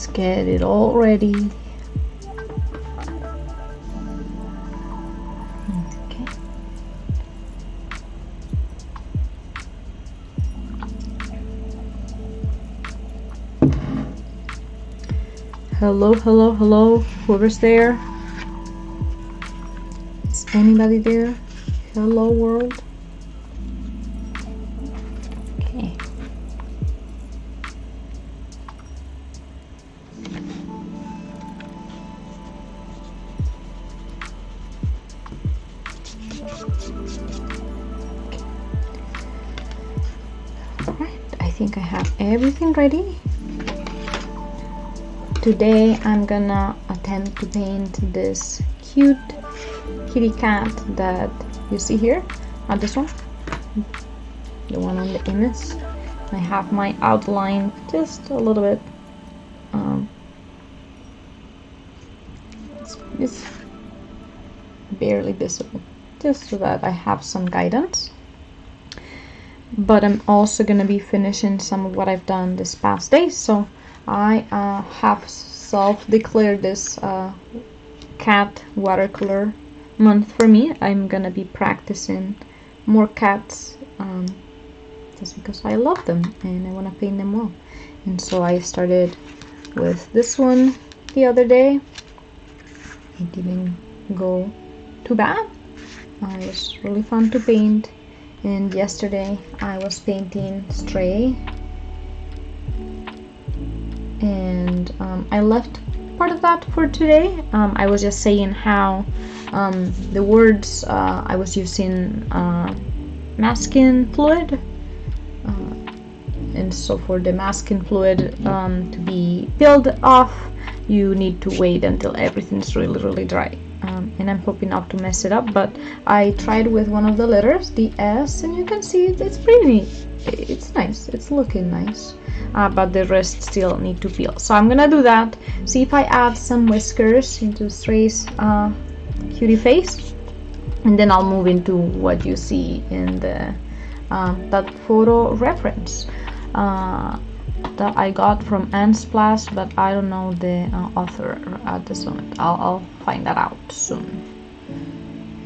let's get it all ready. Okay. Hello, hello, hello, whoever's there. Is anybody there? Hello world. Okay. Alright, I think I have everything ready. Today I'm gonna attempt to paint this cute kitty cat that you see here. This one, the one on the image. I have my outline just a little bit. It's barely visible, just so that I have some guidance. But I'm also gonna be finishing some of what I've done this past day. So I have self-declared this cat watercolor month for me. I'm gonna be practicing more cats just because I love them and I want to paint them well. And so I started with this one the other day. It didn't go too bad. It was really fun to paint. And yesterday I was painting Stray, and I left part of that for today. I was just saying how the words I was using masking fluid, and so for the masking fluid to be peeled off, you need to wait until everything's really dry. And I'm hoping not to mess it up, but I tried with one of the letters, the S, and you can see it's pretty neat. It's nice, it's looking nice, but the rest still need to peel. So I'm gonna do that, see if I add some whiskers into Stray's cutie face, and then I'll move into what you see in the that photo reference that I got from Unsplash, but I don't know the author at this moment. I'll find that out soon.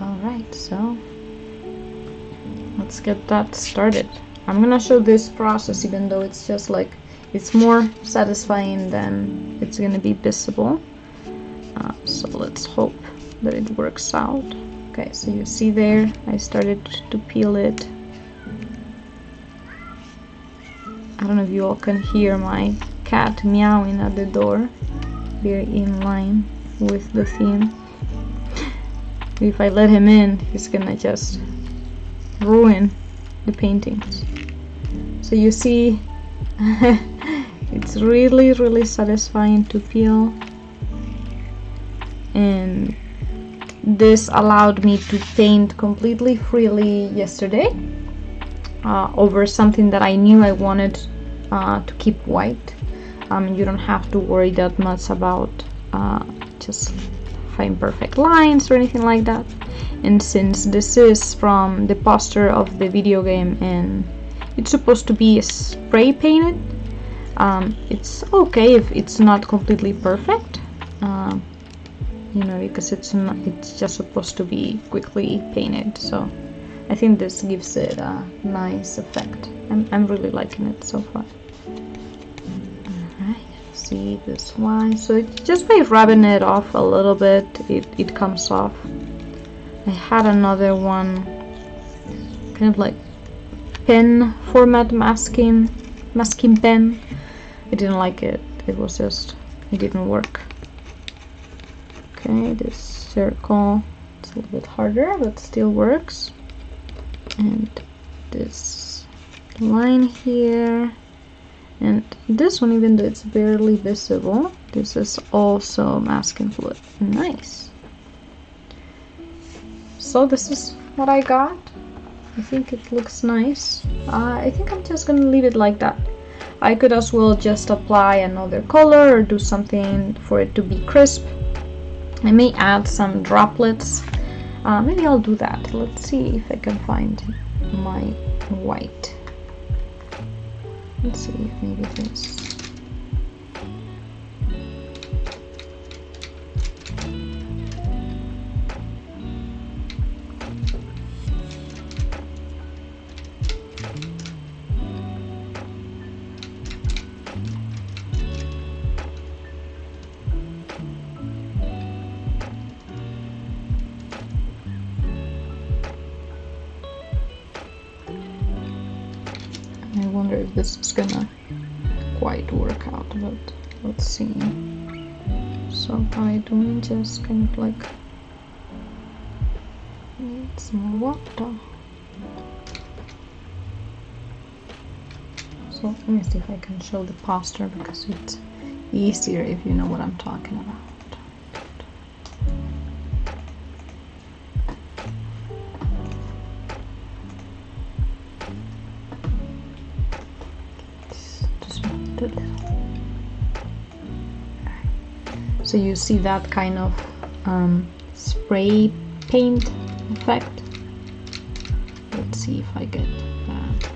Alright, so let's get that started. I'm gonna show this process even though it's just like, it's more satisfying than it's gonna be visible. So let's hope that it works out. Okay, so you see there, I started to peel it. I don't know if you all can hear my cat meowing at the door. Very in line with the theme. If I let him in, he's gonna just ruin the paintings. So you see, it's really satisfying to peel. And this allowed me to paint completely freely yesterday over something that I knew I wanted to keep white. You don't have to worry that much about just having perfect lines or anything like that. And since this is from the poster of the video game and it's supposed to be spray painted, it's okay if it's not completely perfect, you know, because it's just supposed to be quickly painted. So I think this gives it a nice effect. I'm really liking it so far. Alright, see this one. So just by rubbing it off a little bit, it comes off. I had another one, kind of like pen format masking pen. I didn't like it. It was just, it didn't work. Okay, this circle, it's a little bit harder, but still works. And this line here, and this one, even though it's barely visible, this is also masking fluid. Nice. So this is what I got. I think it looks nice. I think I'm just gonna leave it like that. I could as well just apply another color or do something for it to be crisp. I may add some droplets. Maybe I'll do that. Let's see if I can find my white. Let's see if maybe this. wonder if this is gonna quite work out, but let's see. So by doing just kind of like need some water. So let me see if I can show the posture, because it's easier if you know what I'm talking about. So you see that kind of spray paint effect. Let's see if I get that.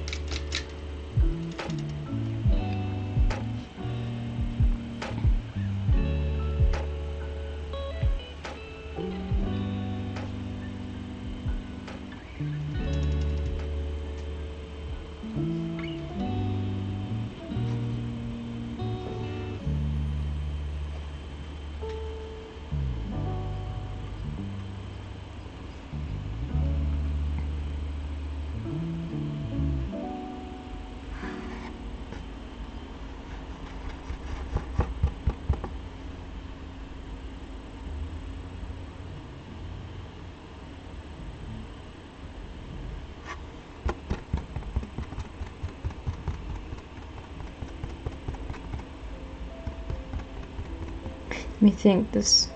Me think this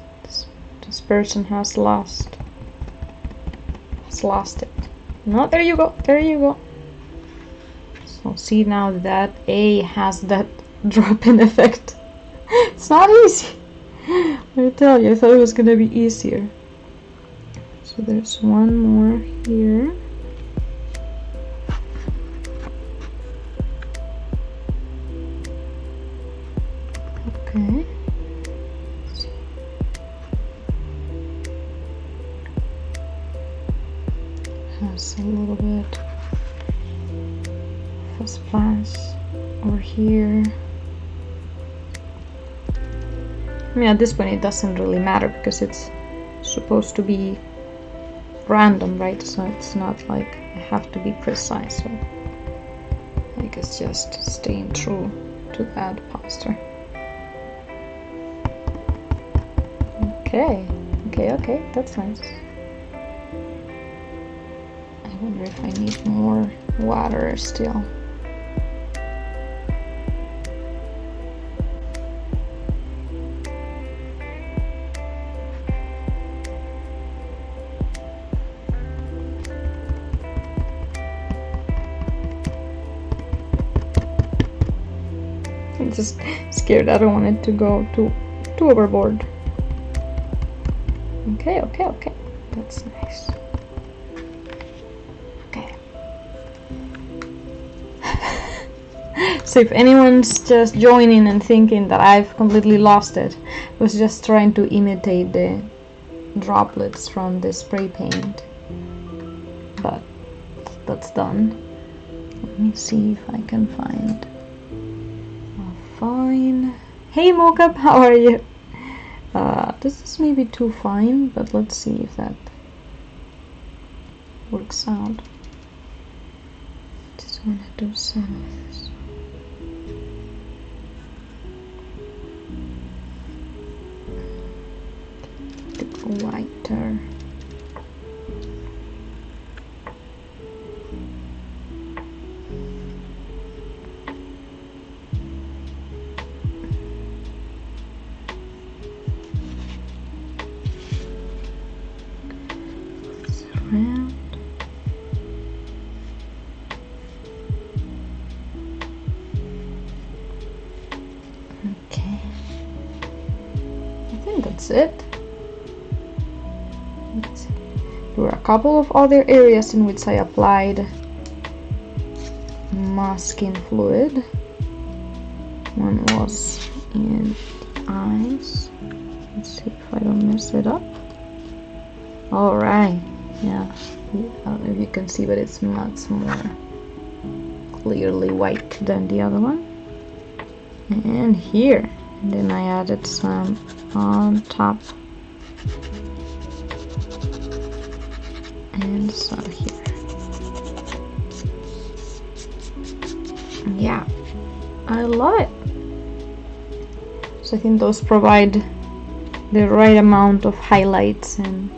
person has lost it. No, there you go, there you go. So see now that A has that drop-in effect. It's not easy. I tell you, I thought it was gonna be easier. So there's one more here. Okay. Has a little bit of a splash over here. I mean, at this point it doesn't really matter because it's supposed to be random, right? So it's not like I have to be precise. So I guess just staying true to that posture. Okay, that's nice. I wonder if I need more water still. I'm just scared. I don't want it to go too overboard. Okay. That's nice. Okay. So if anyone's just joining and thinking that I've completely lost it, I was just trying to imitate the droplets from the spray paint. But that's done. Let me see if I can find a fine. Hey Mocap, how are you? This is maybe too fine, but let's see if that works out. Just want to do some of this. A whiter. Around. Okay, I think that's it. There were a couple of other areas in which I applied masking fluid. One was in the eyes. Let's see if I don't mess it up. All right. Yeah, I don't know if you can see, but it's much more clearly white than the other one. And here, and then I added some on top and some here. yeah, I love it. So I think those provide the right amount of highlights, and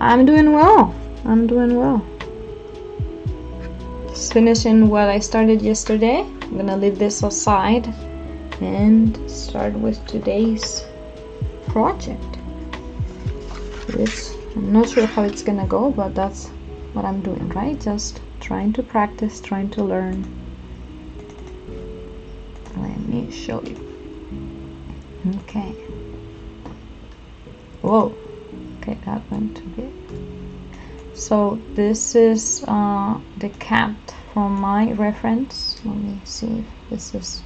I'm doing well. Just finishing what I started yesterday. I'm gonna leave this aside and start with today's project. I'm not sure how it's gonna go, but that's what I'm doing, right? Just trying to practice, trying to learn. Let me show you. Okay. Whoa. Okay, that went too big. So this is the cat from my reference. Let me see if this is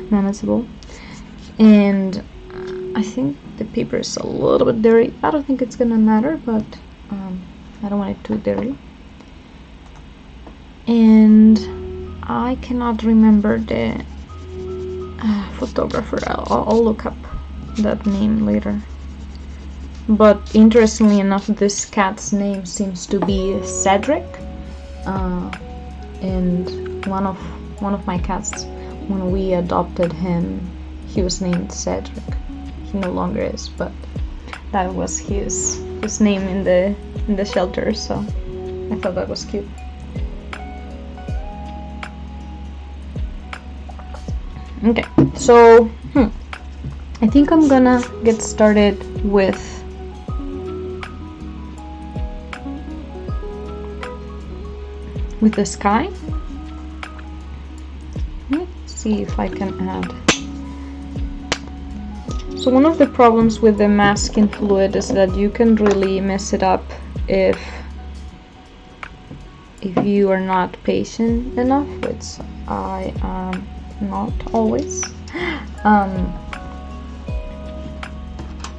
manageable. And I think the paper is a little bit dirty. I don't think it's gonna matter, but I don't want it too dirty. And I cannot remember the photographer. I'll look up that name later. But interestingly enough, this cat's name seems to be Cedric, and one of my cats, when we adopted him, he was named Cedric. He no longer is, but that was his name in the shelter, so I thought that was cute. Okay, so I think I'm gonna get started with the sky. Let's see if I can add. So one of the problems with the masking fluid is that you can really mess it up if you are not patient enough, which I am not always.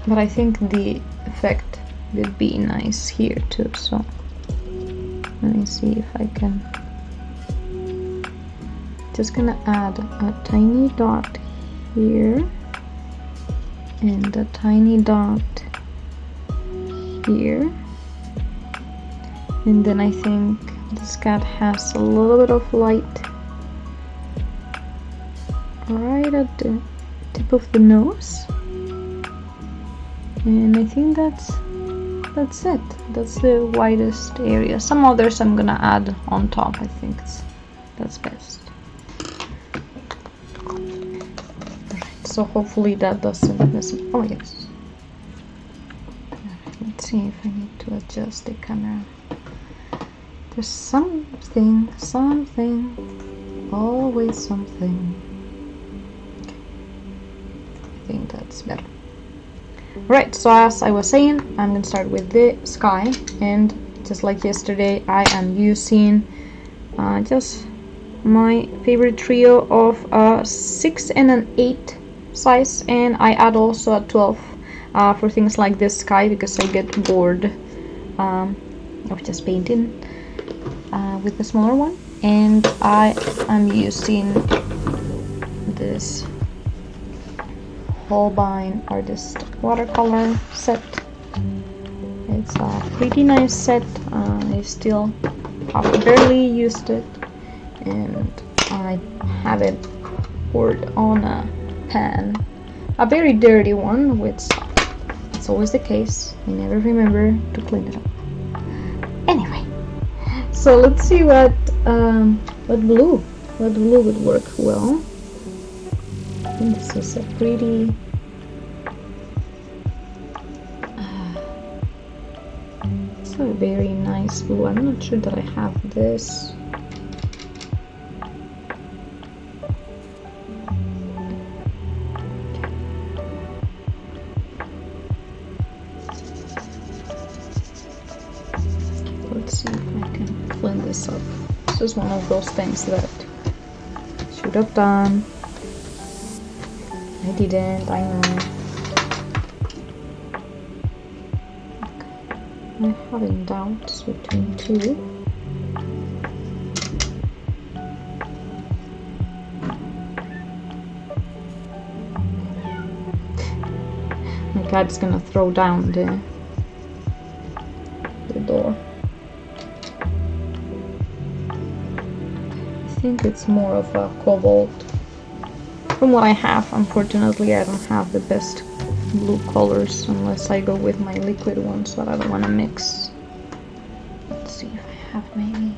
But I think the effect would be nice here too, so let me see if I can. Just gonna add a tiny dot here and a tiny dot here, and then I think this cat has a little bit of light right at the tip of the nose, and I think that's it. That's the widest area. Some others I'm gonna add on top. I think that's best. Alright, so hopefully that doesn't mess up. Oh yes. Let's see if I need to adjust the camera. There's something, always something. Okay. I think that's better. Right, so as I was saying, I'm going to start with the sky, and just like yesterday, I am using just my favorite trio of a 6 and an 8 size, and I add also a 12 for things like this sky, because I get bored of just painting with the smaller one. And I am using this Holbein Artist Watercolor set. It's a pretty nice set. I still have barely used it, and I have it poured on a pan, a very dirty one, which it's always the case. I never remember to clean it up. Anyway, so let's see what blue would work well. I think this is a pretty it's a very nice blue. I'm not sure that I have this. Let's see if I can clean this up. This is one of those things that I should have done. I didn't, I know. Okay. I'm having doubts between two. My cat's gonna throw down the door. think it's more of a cobalt. From what I have, unfortunately, I don't have the best blue colors unless I go with my liquid ones that I don't want to mix. Let's see if I have maybe.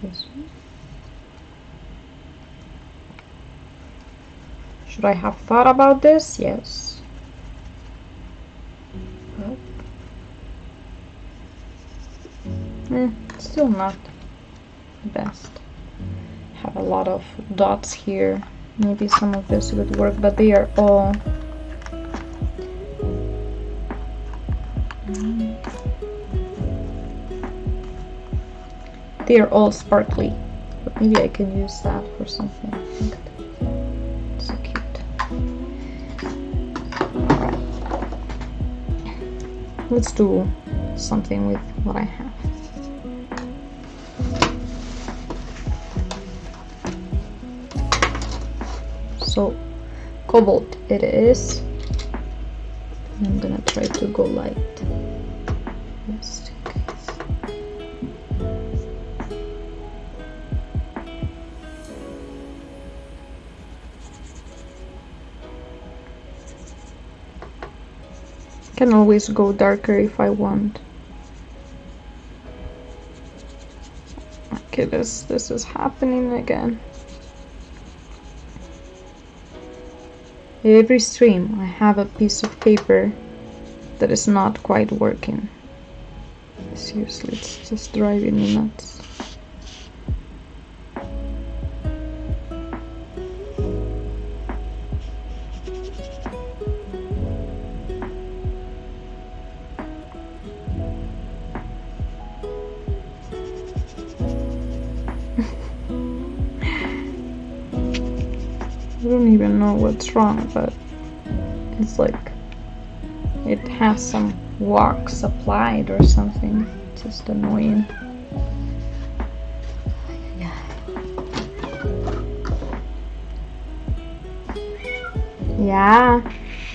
This one. Should I have thought about this? Yes. But still not the best. Have a lot of dots here. Maybe some of this would work, but they are all sparkly. But maybe I can use that for something. So cute. Let's do something with what I have. So cobalt it is. I'm gonna try to go light. Just in case. Can always go darker if I want. Okay, this is happening again. Every stream I have a piece of paper that is not quite working. Seriously, it's just driving me nuts. I don't even know what's wrong, but it's like it has some wax applied or something. Just annoying. Yeah,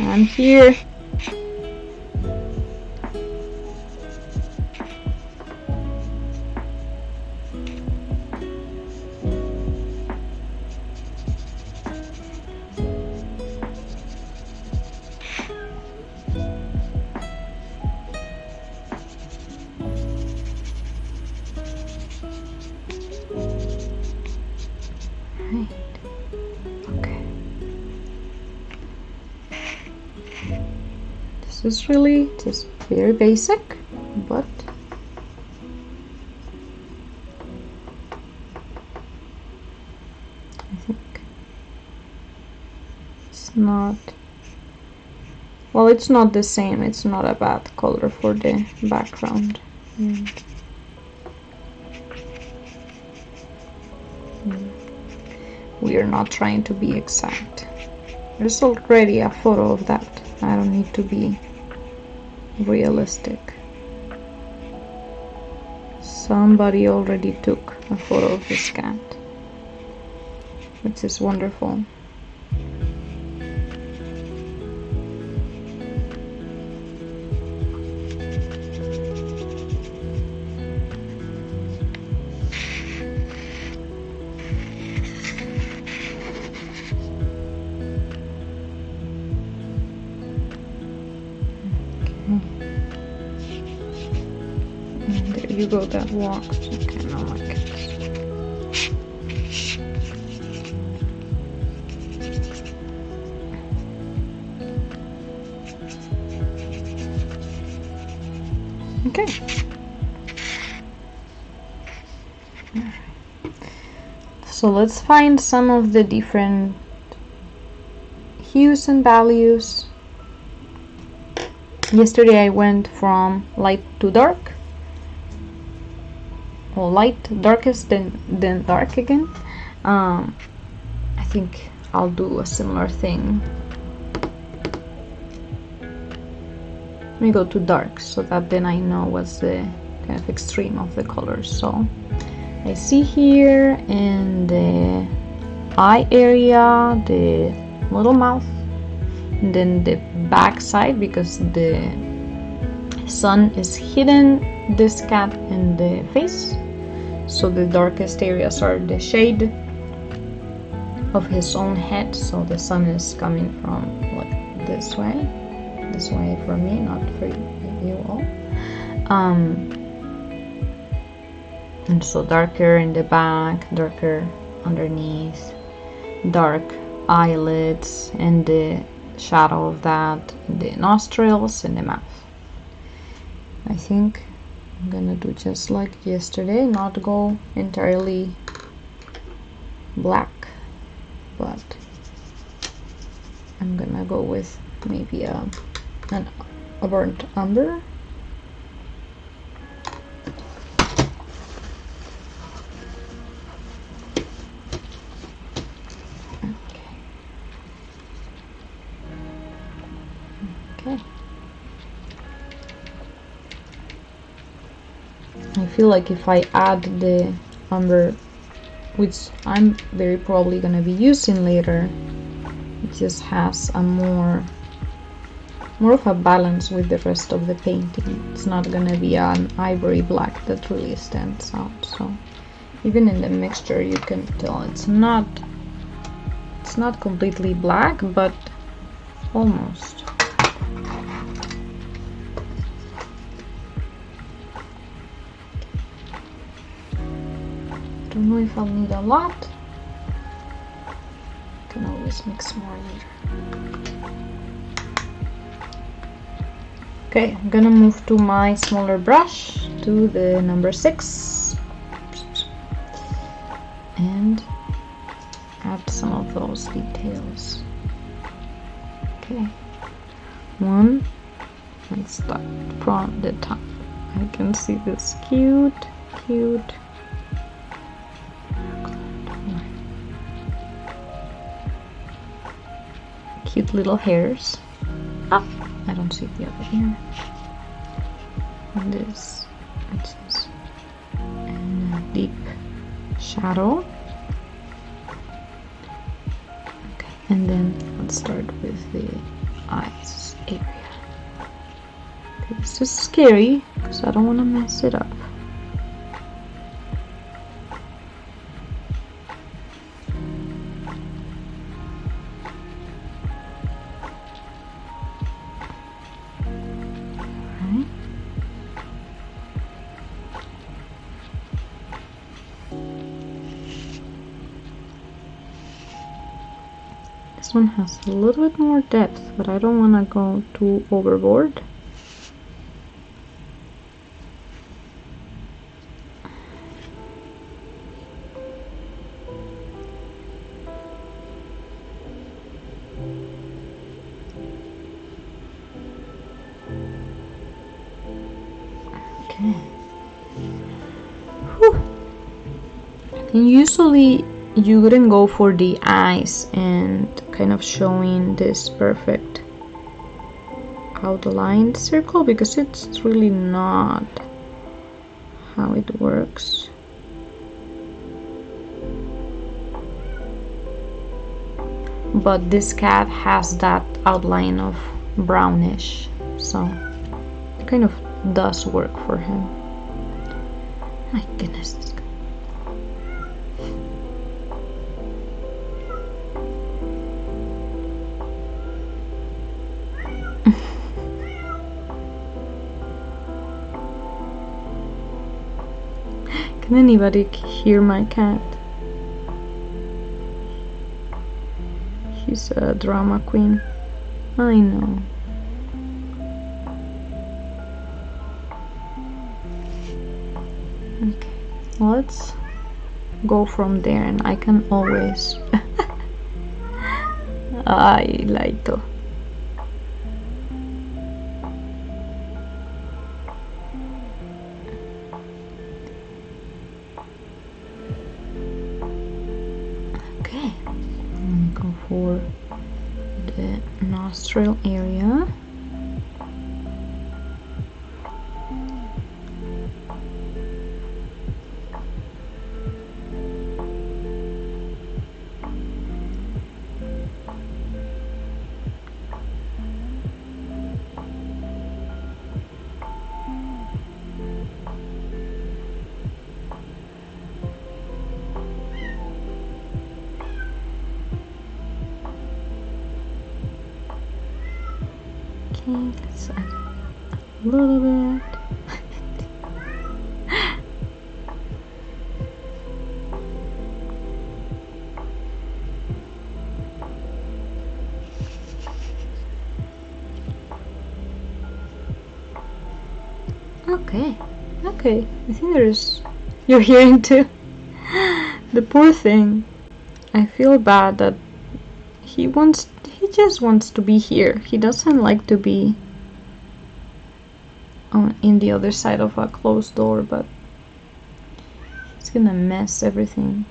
I'm here. This is really just very basic, but I think it's not, well, it's not the same. It's not a bad color for the background. We are not trying to be exact. There's already a photo of that. I don't need to be realistic. Somebody already took a photo of this cat, which is wonderful. There you go, that walked. Okay, now I can. Okay. So let's find some of the different hues and values. Yesterday I went from light to dark. Well, light, darkest, then dark again. I think I'll do a similar thing. Let me go to dark so that then I know what's the kind of extreme of the colors. So I see here in the eye area the little mouth, and then the back side, because the sun is hidden this cat in the face, so the darkest areas are the shade of his own head, so the sun is coming from like this way for me, not for you all. And so darker in the back, darker underneath, dark eyelids, and the shadow of that, the nostrils and the mouth. I think I'm gonna do just like yesterday, not go entirely black, but I'm gonna go with maybe a burnt umber. Okay. I feel like if I add the umber, which I'm very probably gonna be using later, it just has a more of a balance with the rest of the painting. It's not gonna be an ivory black that really stands out. So even in the mixture you can tell it's not completely black, but almost. I don't know if I'll need a lot. Can always mix more later. Okay, I'm gonna move to my smaller brush, to the number 6, and add some of those details. Okay, one, and start from the top. I can see this cute little hairs. I don't see the other ear. And this, which is a deep shadow. Okay, and then let's start with the eyes area. Okay, this is scary because I don't want to mess it up. This one has a little bit more depth, but I don't want to go too overboard. Okay. Whew. And usually you wouldn't go for the eyes and kind of showing this perfect outlined circle, because it's really not how it works. But this cat has that outline of brownish, so it kind of does work for him. My goodness, this guy. Can anybody hear my cat? She's a drama queen. I know. Okay, let's go from there, and I can always ay, Laito. Okay, I'm gonna go for the nostril area. think let's add a little bit. Okay, okay, I think you're hearing too. The poor thing. I feel bad that he just wants to be here. He doesn't like to be in the other side of a closed door, but it's gonna mess everything.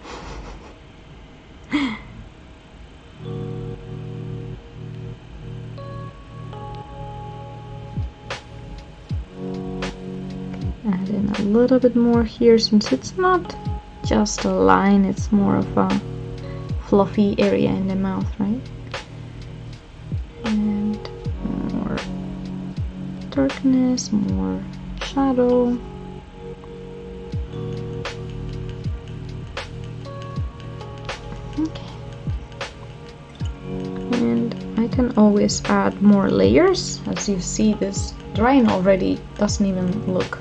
Add in a little bit more here, since it's not just a line, it's more of a fluffy area in the mouth, right? And more darkness, more shadow. Okay. And I can always add more layers. As you see, this drawing already doesn't even look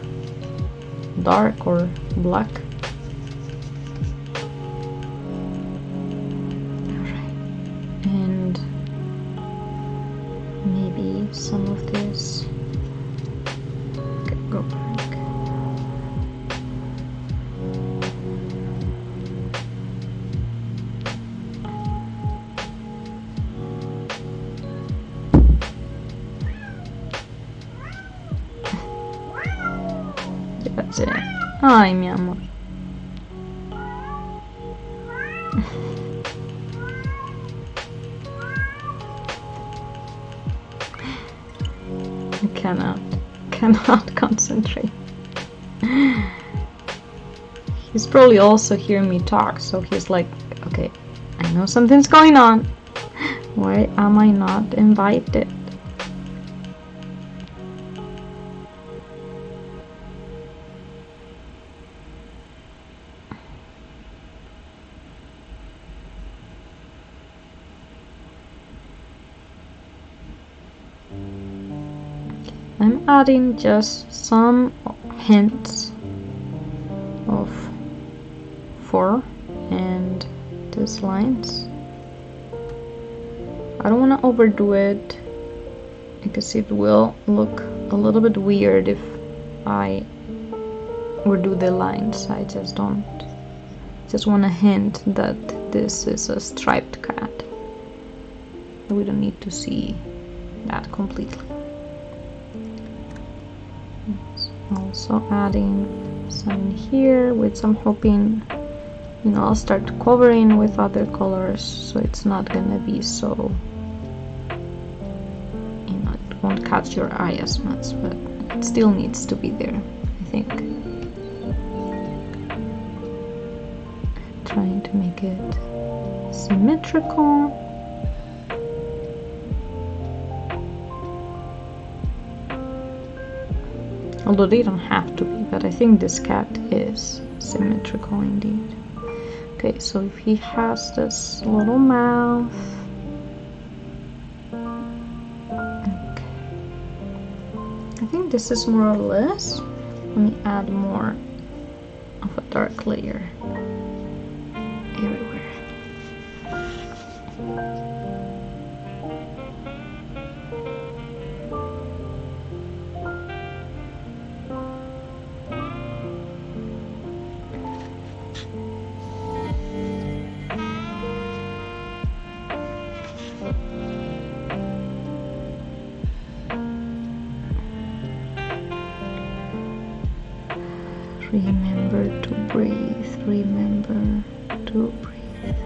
dark or black. Alright. And maybe some of this. Okay, go back. That's it. Ay, mi amor. I cannot concentrate. He's probably also hearing me talk, so he's like, okay, I know something's going on. Why am I not invited? I'm adding just some hints of fur and these lines. I don't want to overdo it because it will look a little bit weird if I overdo the lines. I just want a hint that this is a striped cat. We don't need to see that completely. Also adding some in here with some hoping, I'll start covering with other colors so it's not gonna be so, it won't catch your eye as much, but it still needs to be there, I think. Trying to make it symmetrical. Although they don't have to be, but I think this cat is symmetrical indeed. Okay, so if he has this little mouth. Okay. I think this is more or less. Let me add more of a dark layer everywhere. Remember to breathe, remember to breathe.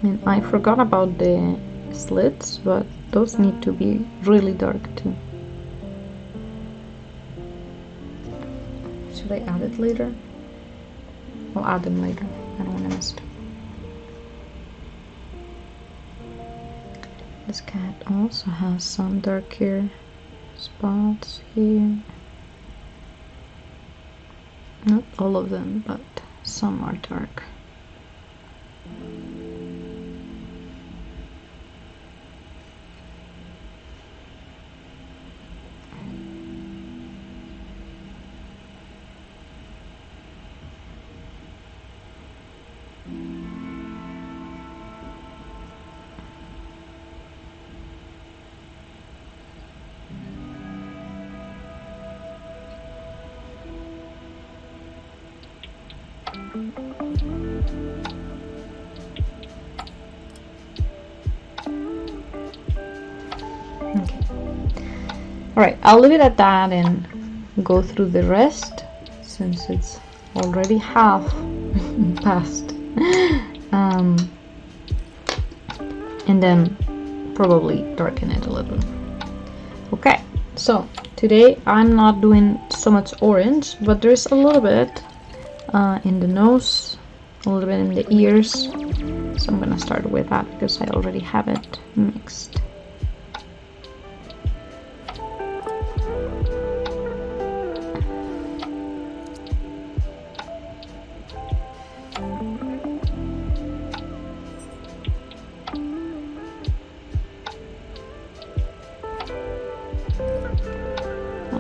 And I forgot about the slits, but those need to be really dark too. Should I add it later? I'll add them later. I don't want to mess it This cat also has some darker spots here. Not all of them, but some are dark. Okay. Alright, I'll leave it at that and go through the rest since it's already half past. And then probably darken it a little. Okay, so today I'm not doing so much orange, but there's a little bit in the nose, a little bit in the ears, so I'm gonna start with that because I already have it mixed.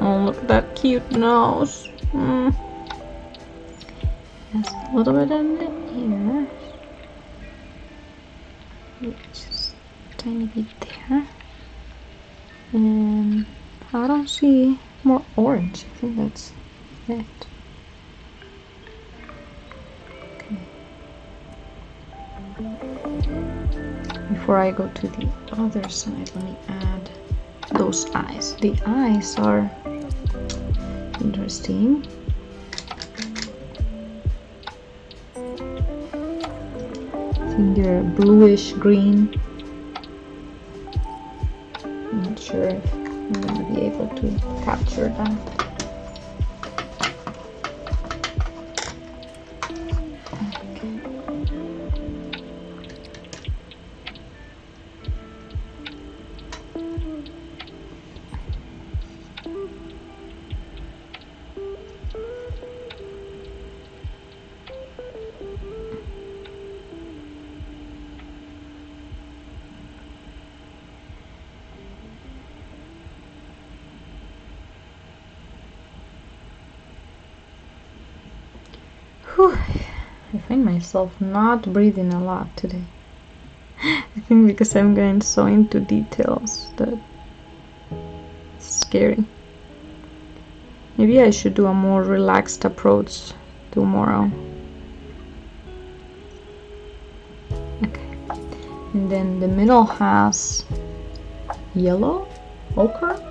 Oh, look at that cute nose. There's a little bit in the ear. Just a tiny bit there. And I don't see more orange. I think that's it. Okay. Before I go to the other side, let me add those eyes. The eyes are interesting. I think they're bluish green. I'm not sure if I'm going to be able to capture that. Whew. I find myself not breathing a lot today. I think because I'm going so into details that it's scary. Maybe I should do a more relaxed approach tomorrow. Okay. And then the middle has yellow, ochre.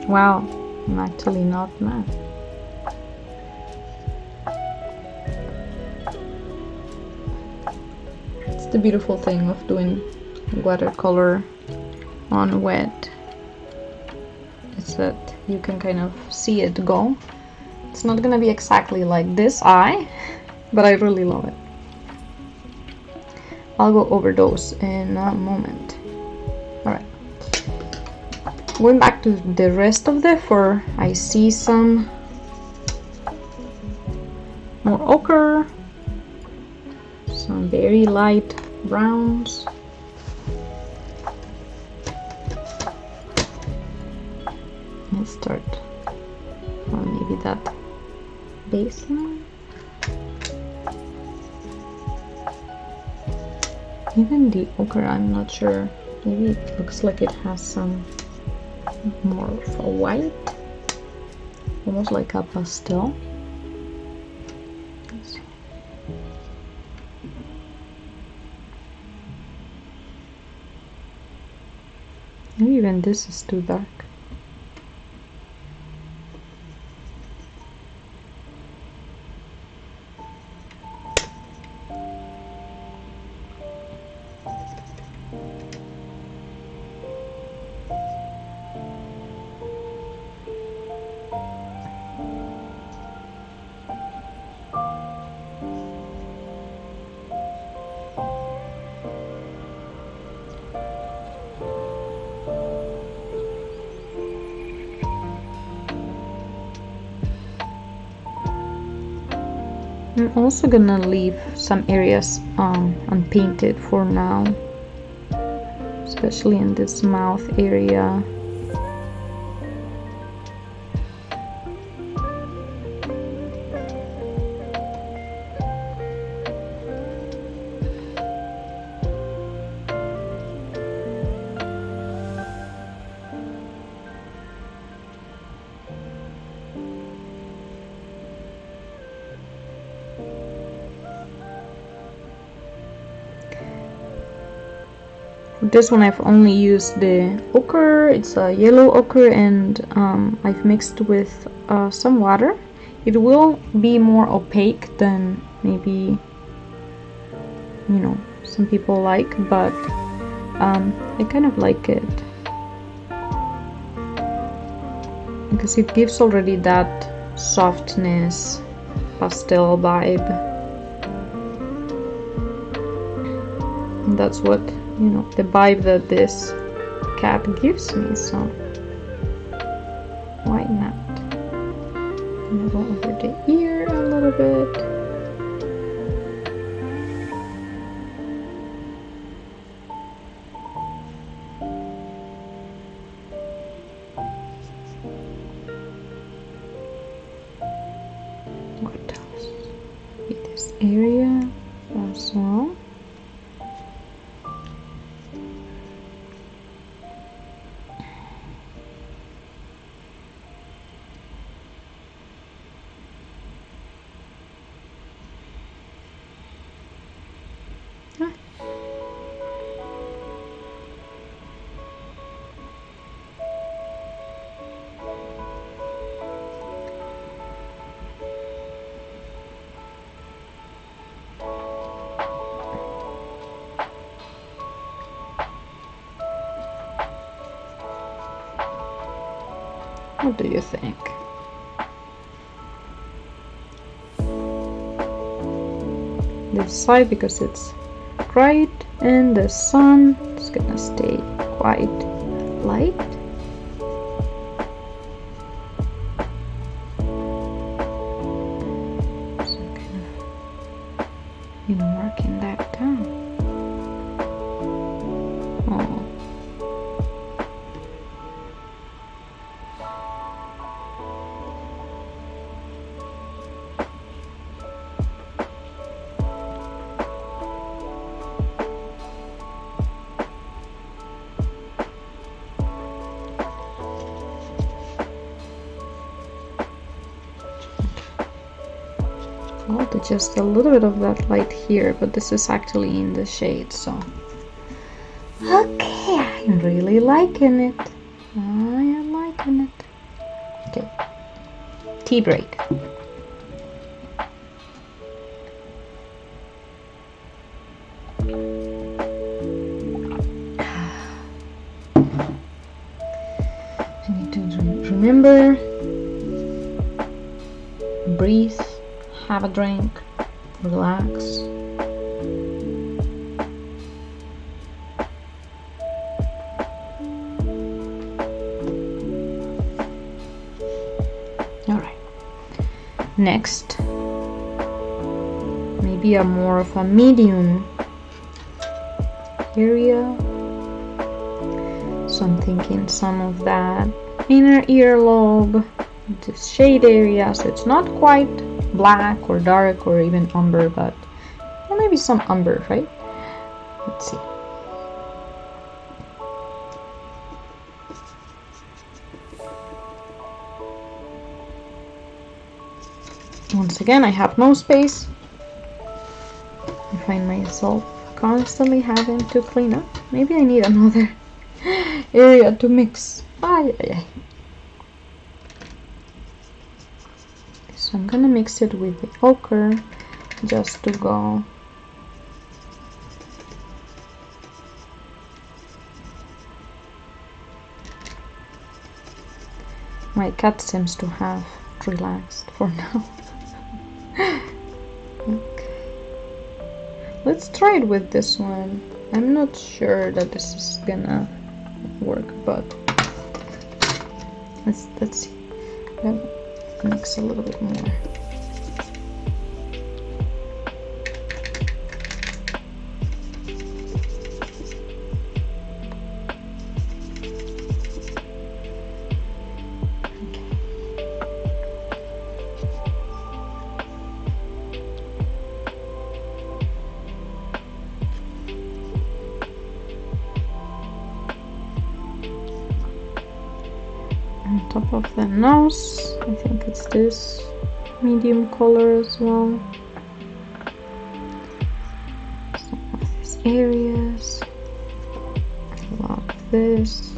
Wow, I'm actually not mad. It's the beautiful thing of doing watercolor on wet. It's that you can kind of see it go. It's not gonna be exactly like this eye, but I really love it. I'll go over those in a moment. Alright. Going back to the rest of the fur, I see some more ochre, some very light browns. Let's start on maybe that baseline. Even the ochre, I'm not sure. Maybe it looks like it has some more of a white, almost like a pastel. Maybe even this is too dark. I'm also gonna leave some areas unpainted for now, especially in this mouth area. This one I've only used the ochre. It's a yellow ochre, and I've mixed with some water. It will be more opaque than maybe, you know, some people like, but I kind of like it because it gives already that softness, pastel vibe, and that's what, you know, the vibe that this cat gives me, so why not? I'm gonna go over the ear a little bit. What else? This area as well. What do you think? This side, because it's bright and the sun is gonna stay quite light. So I'm kind of, you know, marking that down. Oh. Just a little bit of that light here, but this is actually in the shade, so okay, I'm really liking it. I am liking it. Okay, tea break. I need to remember, breathe, have a drink, relax. All right. Next, maybe a more of a medium area. So I'm thinking some of that inner earlobe, this shade area, so it's not quite black or dark or even umber, but well, maybe some umber, right? Let's see. Once again, I have no space. I find myself constantly having to clean up. Maybe I need another area to mix. Ay, ay, ay. So I'm gonna mix it with the ochre just to go. My cat seems to have relaxed for now. Okay. Let's try it with this one. I'm not sure that this is gonna work, but let's see. Mix a little bit more. of the nose. I think it's this medium color as well. Some of these areas. I love this.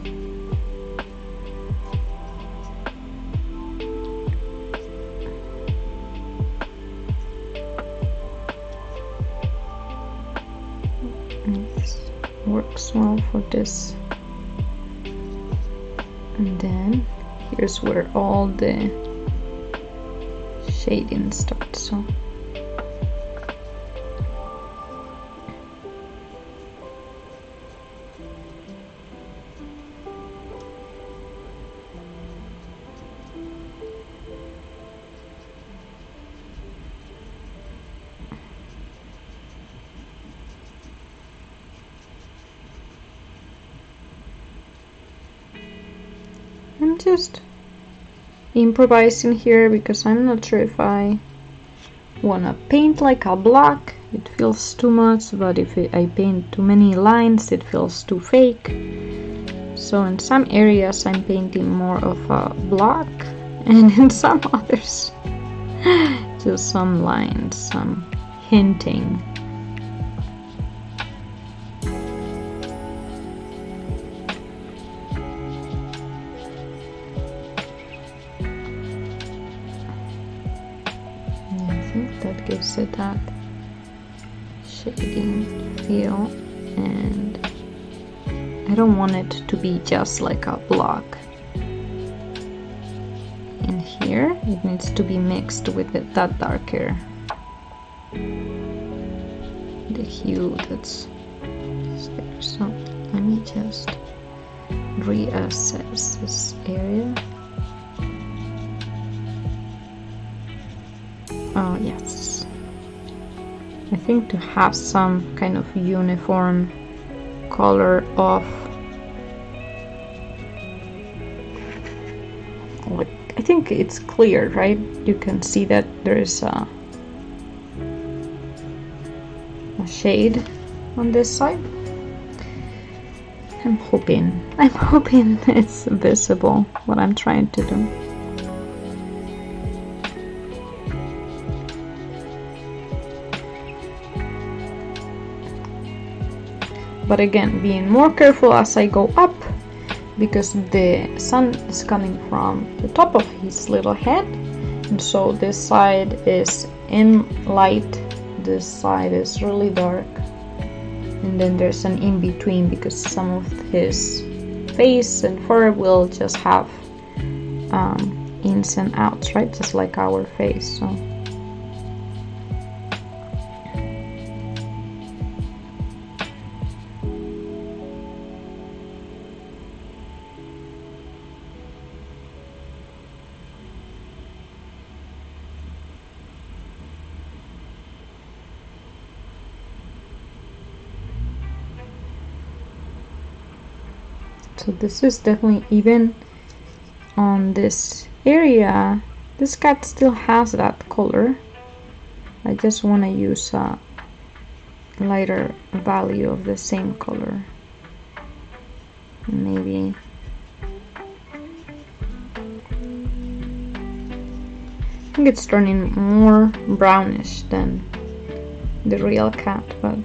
This works well for this. And then here's where all the shading starts. So I'm just improvising here because I'm not sure if I want to paint like a block. It feels too much, but if I paint too many lines it feels too fake. So in some areas I'm painting more of a block, and in some others just some lines, some hinting. That gives it that shading feel, and I don't want it to be just like a block. In here it needs to be mixed with that darker, the hue that's there. So let me just reassess this area. Oh yes, I think to have some kind of uniform color of, like, I think it's clear, right? You can see that there is a shade on this side. I'm hoping it's visible what I'm trying to do. But again, being more careful as I go up, because the sun is coming from the top of his little head, and so this side is in light, this side is really dark, and then there's an in-between because some of his face and fur will just have ins and outs, right? Just like our face. So So this is definitely, even on this area, this cat still has that color. I just want to use a lighter value of the same color. Maybe I think it's turning more brownish than the real cat, but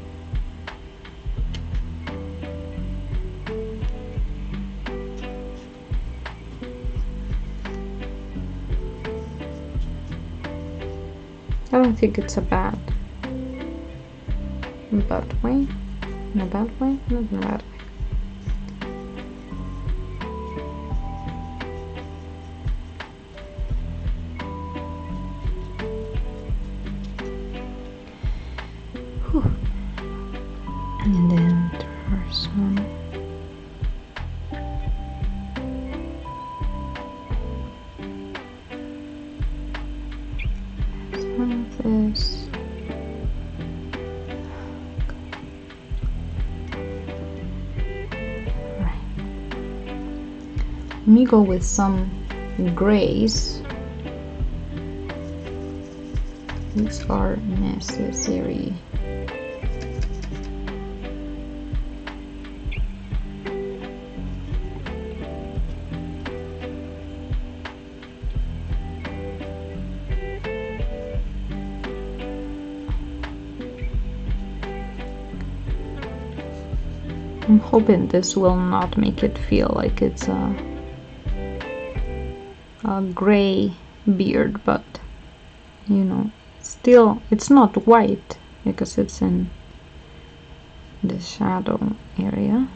I don't think it's a bad way. In a bad way? Not in a bad way. Whew. And then there's one. This. Right. Let me go with some grays. These are necessary. I'm hoping this will not make it feel like it's a gray beard, but you know, still it's not white because it's in the shadow area.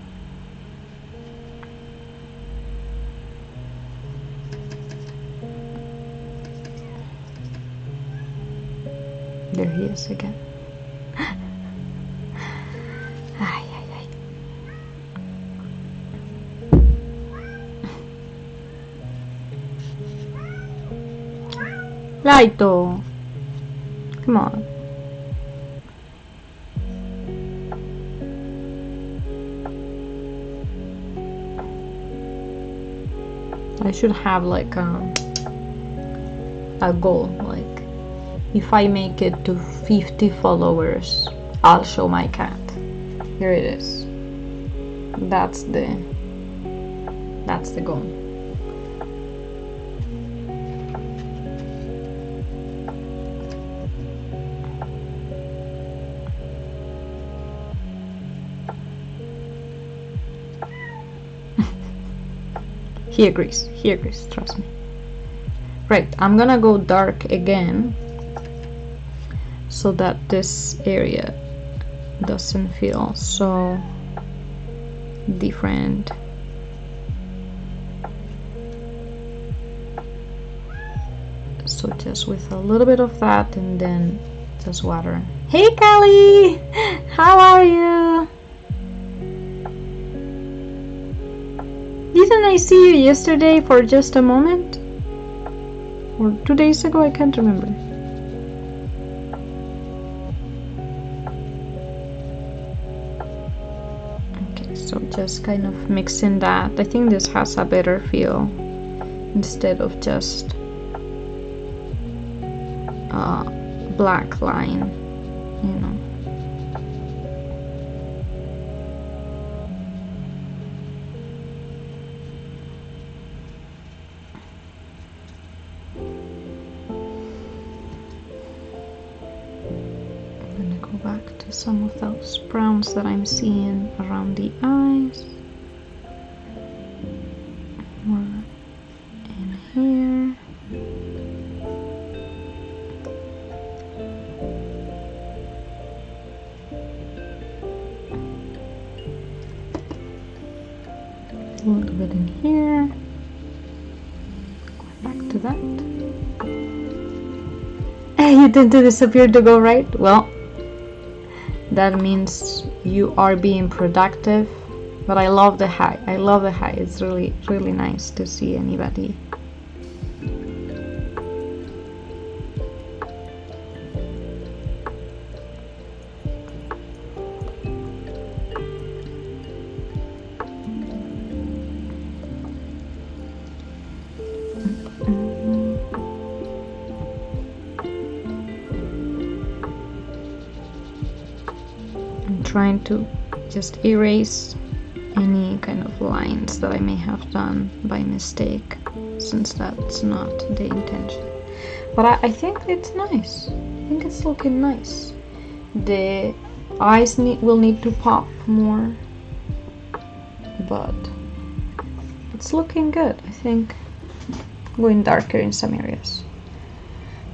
There he is again. Ay, ay, ay. Laito, come on. I should have like a goal, like if I make it to 50 followers, I'll show my cat. Here it is. That's the goal. He agrees, trust me. Right, I'm gonna go dark again so that this area doesn't feel so different. So just with a little bit of that and then just water. Hey Callie! How are you? Didn't I see you yesterday for just a moment? Or 2 days ago? I can't remember. Okay, so just kind of mixing that. I think this has a better feel instead of just a black line, you know. Back to some of those browns that I'm seeing around the eyes, more in here. A little bit in here. Go back to that. Hey, you tend to disappear to go right? Well, that means you are being productive. But I love the high. I love the high. It's really, really nice to see anybody. Trying to just erase any kind of lines that I may have done by mistake, since that's not the intention. But I think it's nice. I think it's looking nice. The eyes will need to pop more, but it's looking good. I think going darker in some areas.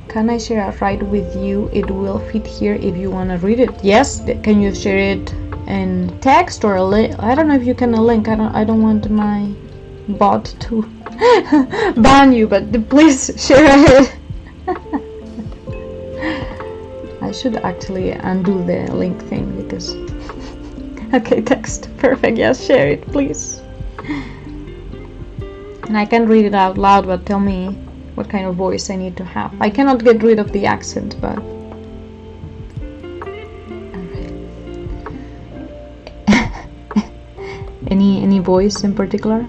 Can I share a write with you? It will fit here if you want to read it. Yes. Can you share it in text or a link? I don't know if you can a link. I don't want my bot to ban you, but please share it. I should actually undo the link thing because okay, text. Perfect. Yes, share it, please. And I can read it out loud, but tell me what kind of voice I need to have. I cannot get rid of the accent, but any voice in particular?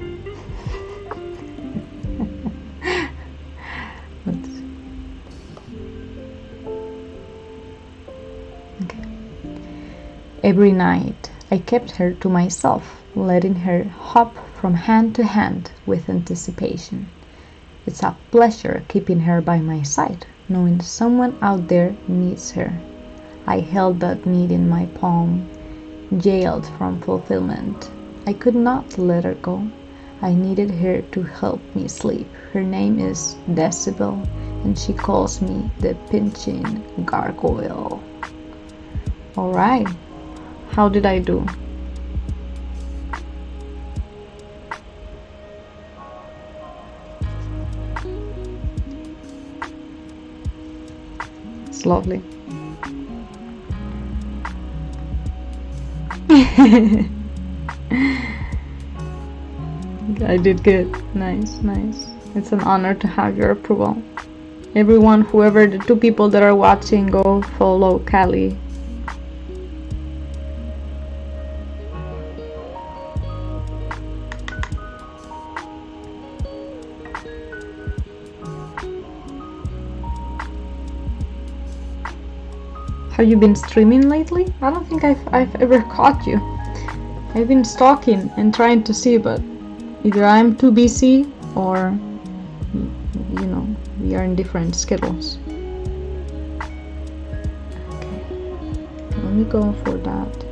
Okay. Every night I kept her to myself, letting her hop from hand to hand with anticipation. It's a pleasure keeping her by my side, knowing someone out there needs her. I held that need in my palm, jailed from fulfillment. I could not let her go. I needed her to help me sleep. Her name is Decibel, and she calls me the pinching gargoyle. Alright, how did I do? It's lovely. I did good. Nice, nice. It's an honor to have your approval. Everyone, whoever the 2 people that are watching, go follow Callie. Have you been streaming lately? I don't think I've ever caught you. I've been stalking and trying to see, but either I'm too busy or, you know, we are in different schedules. Okay, let me go for that.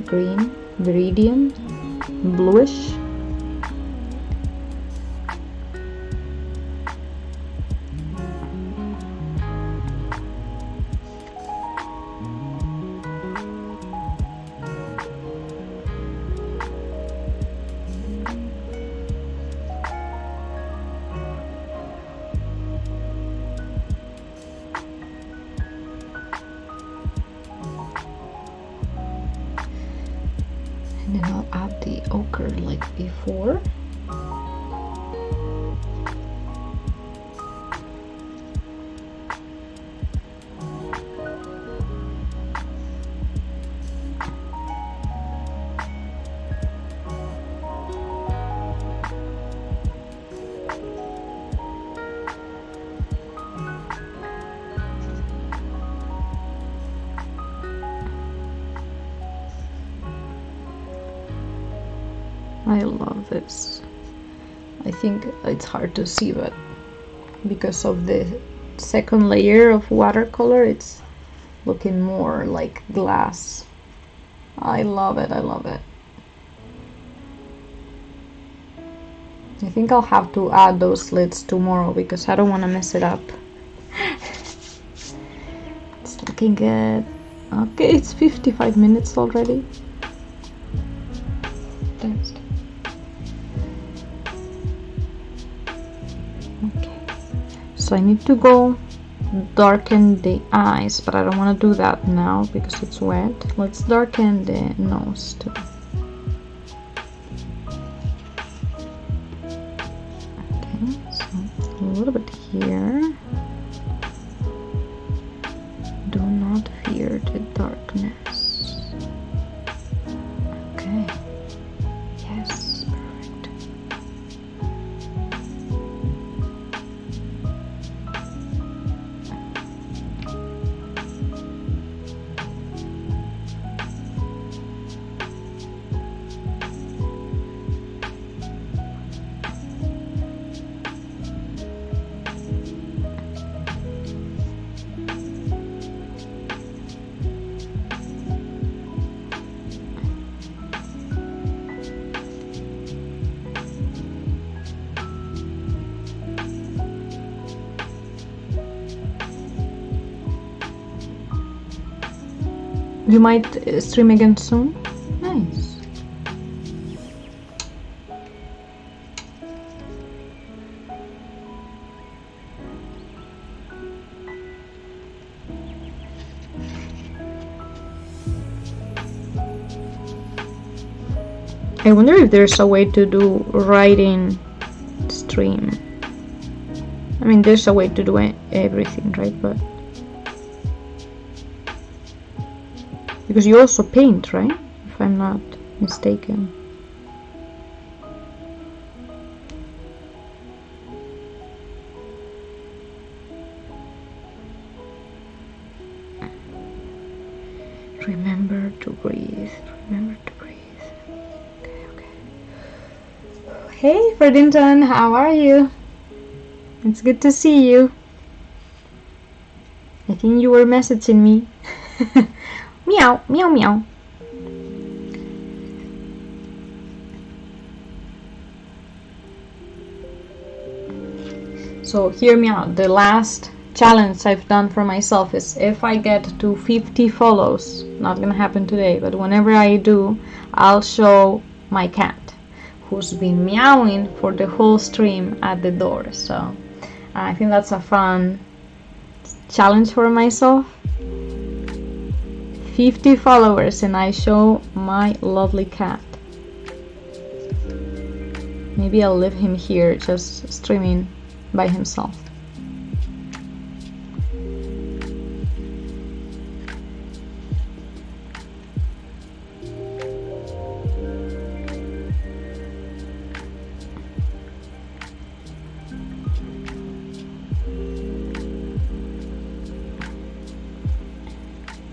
Green, viridian, bluish. And then I'll add the ochre like before. I love this. I think it's hard to see, but because of the second layer of watercolor, it's looking more like glass. I love it, I love it. I think I'll have to add those slits tomorrow because I don't want to mess it up. It's looking good. Okay, it's 55 minutes already. Thanks. Okay, so I need to go darken the eyes, but I don't want to do that now because it's wet. Let's darken the nose too. Okay, so a little bit here. Do not fear the darkness. Okay. Yes, perfect. You might stream again soon? Nice. I wonder if there's a way to do writing stream. I mean, there's a way to do everything, right? But because you also paint, right? If I'm not mistaken. Remember to breathe. Remember to breathe. Okay, okay. Hey, Ferdinand, how are you? It's good to see you. I think you were messaging me. Meow, meow, meow. So hear me out. The last challenge I've done for myself is if I get to 50 follows, not gonna happen today, but whenever I do, I'll show my cat who's been meowing for the whole stream at the door. So I think that's a fun challenge for myself. 50 followers and I show my lovely cat. Maybe I'll leave him here just streaming by himself.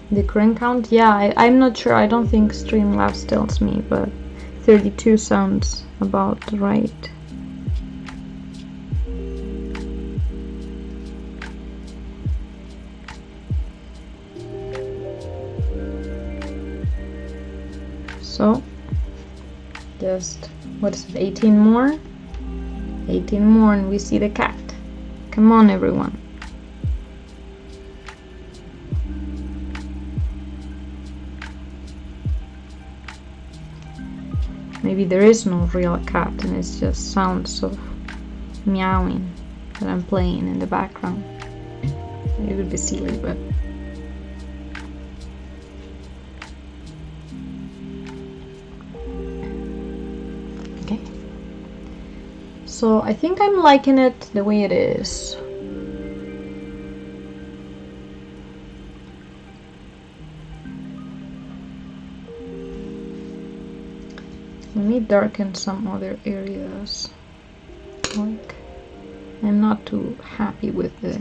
The current count, yeah, I'm not sure. I don't think Streamlabs tells me, but 32 sounds about right. So just, what is it, 18 more? 18 more and we see the cat. Come on, everyone. Maybe there is no real cat and it's just sounds of meowing that I'm playing in the background. It would be silly, but okay. So I think I'm liking it the way it is. Let me darken some other areas. Like, I'm not too happy with the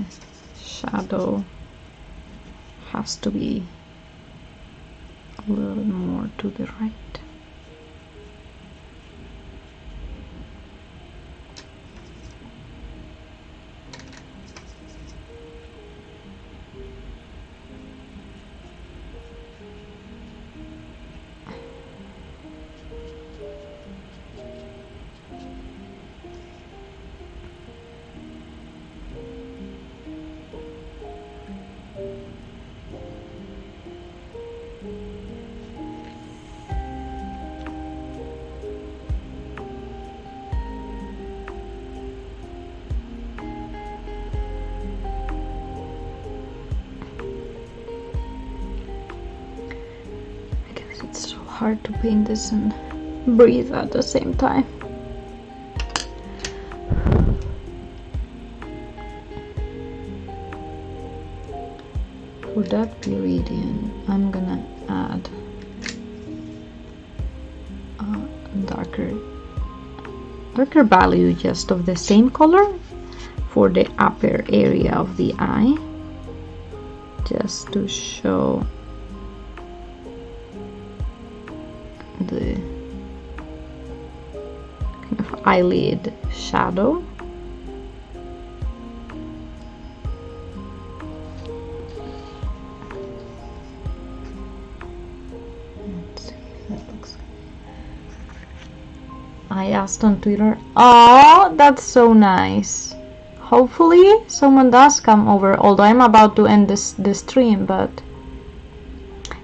shadow. Has to be a little more to the right. It's so hard to paint this and breathe at the same time. For that Viridian, I'm gonna add a darker value just of the same color for the upper area of the eye, just to show the kind of eyelid shadow. Let's see if that looks. I asked on Twitter. Oh, that's so nice. Hopefully someone does come over, although I'm about to end the stream, but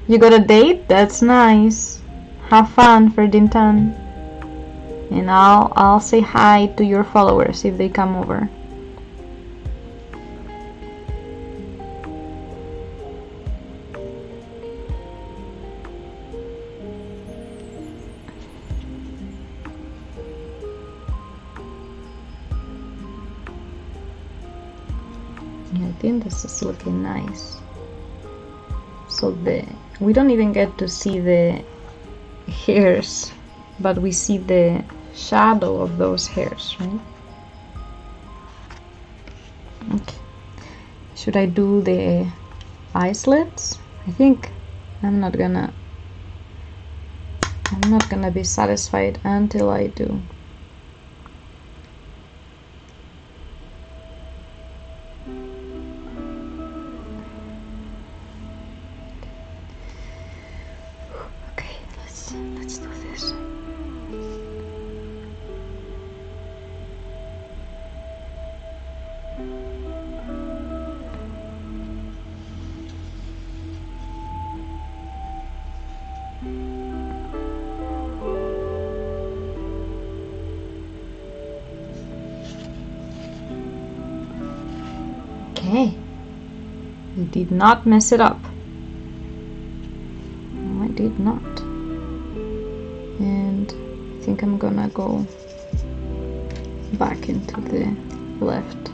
you got a date? That's nice. Have fun, Ferdinand. And I'll say hi to your followers if they come over. Yeah, I think this is looking nice. So we don't even get to see the hairs, but we see the shadow of those hairs, right? Okay. Should I do the eye slits? I think I'm not gonna be satisfied until I do. this. Okay, we did not mess it up. No, I did not. And I think I'm gonna go back into the left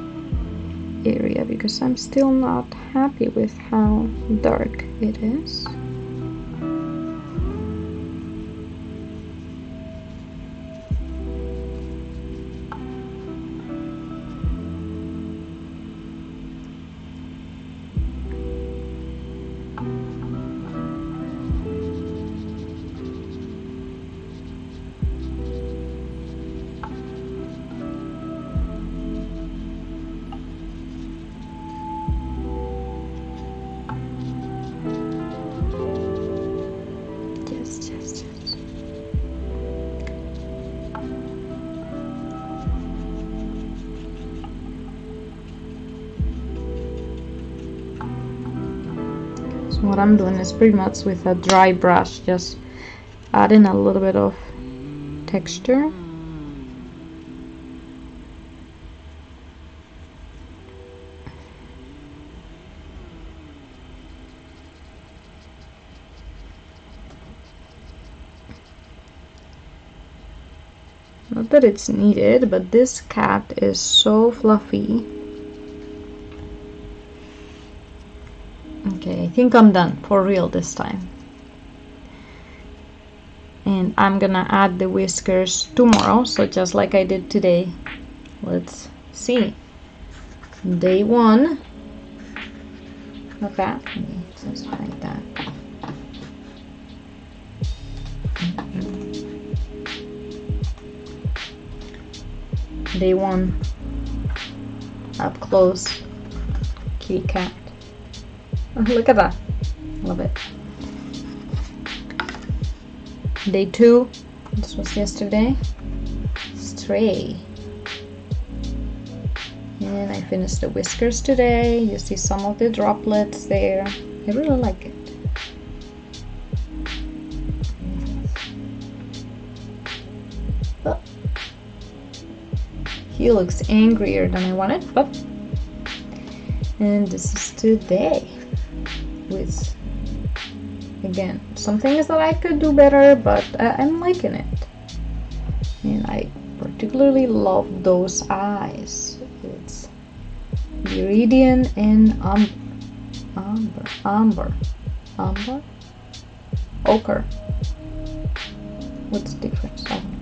area because I'm still not happy with how dark it is. Yes. So what I'm doing is pretty much with a dry brush, just adding a little bit of texture. Not that it's needed, but this cat is so fluffy. Okay, I think I'm done for real this time. And I'm gonna add the whiskers tomorrow, so just like I did today. Let's see. Day 1 of that. Just like that. Day 1 up close, kitty cat. Oh, look at that, love it. Day 2, this was yesterday, stray. And I finished the whiskers today. You see some of the droplets there. I really like it. Oh. He looks angrier than I wanted, but and this is today with, again, some things that I could do better, but I'm liking it. And I particularly love those eyes. It's Viridian and amber, ochre. What's the difference? I don't know.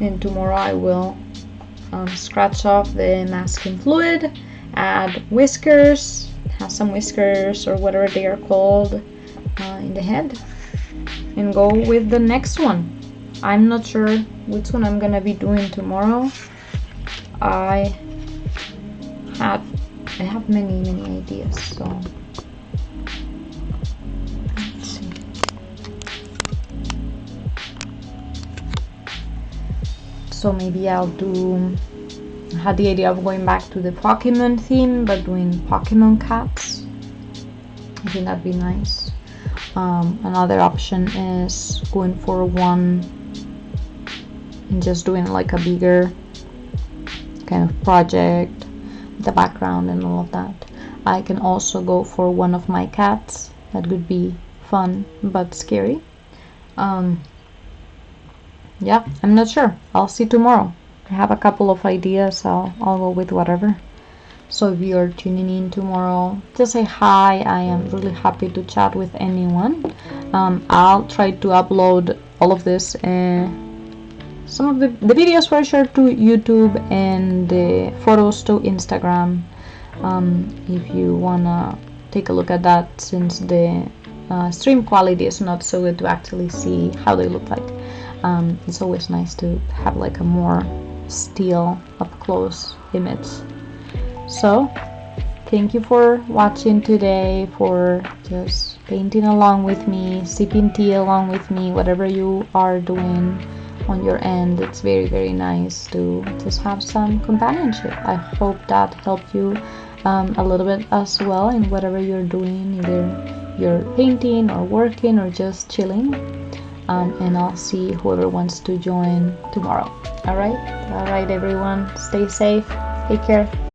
And tomorrow I will scratch off the masking fluid, add whiskers, have some whiskers or whatever they are called in the head, and go with the next one. I'm not sure which one I'm gonna be doing tomorrow. I have many ideas, so let's see. So maybe I had the idea of going back to the Pokemon theme, but doing Pokemon cats. I think that'd be nice. Another option is going for one and just doing like a bigger kind of project, the background and all of that. I can also go for one of my cats. That could be fun but scary. Yeah, I'm not sure. I'll see tomorrow. I have a couple of ideas. I'll go with whatever. So if you're tuning in tomorrow, just say hi. I am really happy to chat with anyone. I'll try to upload all of this, some of the videos for sure, to YouTube, and the photos to Instagram. If you wanna take a look at that, since the stream quality is not so good to actually see how they look like. It's always nice to have like a more still up close image. So thank you for watching today, for just painting along with me, sipping tea along with me, whatever you are doing on your end. It's very nice to just have some companionship. I hope that helped you a little bit as well in whatever you're doing, either you're painting or working or just chilling. And I'll see whoever wants to join tomorrow. All right, everyone, stay safe, take care.